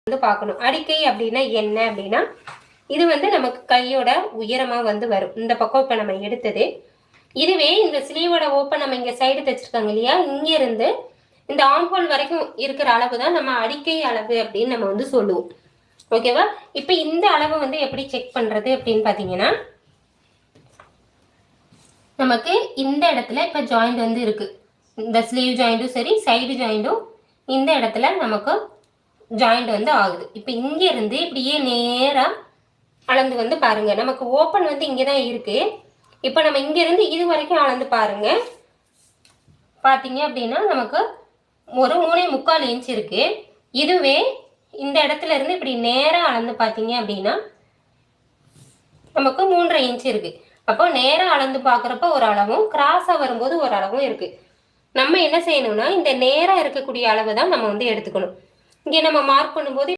வந்து பார்க்கணும். அடிக்கை அப்படின்னா என்ன அப்படின்னா, இது வந்து நமக்கு கையோட உயரமா வந்து வரும். இந்த பக்கம் இப்ப நம்ம எடுத்தது. இதுவே இந்த ஸ்லீவோட ஓப்பன் நம்ம இங்க சைடு தைச்சிருக்காங்க இல்லையா, இங்க இருந்து இந்த ஆம்ஹோல் வரைக்கும் இருக்கிற அளவு தான் நம்ம அடிக்கை அளவு அப்படின்னு நம்ம வந்து சொல்லுவோம். ஓகேவா? இப்ப இந்த அளவு வந்து எப்படி செக் பண்றது அப்படின்னு பாத்தீங்கன்னா, நமக்கு இந்த இடத்துல இப்ப ஜாயிண்ட் வந்து இருக்கு. இந்த ஸ்லீவ் ஜாயிண்ட்டும் சரி, சைடு ஜாயிண்ட்டும் இந்த இடத்துல நமக்கு ஜாயிண்ட் வந்து ஆகுது. இப்ப இங்க இருந்து இப்படியே நேரா அளந்து வந்து பாருங்க. நமக்கு ஓப்பன் வந்து இங்கதான் இருக்கு. இப்ப நம்ம இங்க இருந்து இது வரைக்கும் அளந்து பாருங்க. பாத்தீங்க அப்படின்னா நமக்கு ஒரு 3.25 இன்ச் இருக்கு. இதுவே இந்த இடத்துல இருந்து இப்படி நேரா அளந்து பாத்தீங்க அப்படின்னா நமக்கு 3.5 இன்ச் இருக்கு. அப்போ நேரா அளந்து பாக்குறப்ப ஒரு அளவும், கிராஸா வரும்போது ஒரு அளவும் இருக்கு. நம்ம என்ன செய்யணும்னா, இந்த நேரா இருக்கக்கூடிய அளவு தான் நம்ம வந்து எடுத்துக்கணும். இங்க நம்ம மார்க் பண்ணும்போது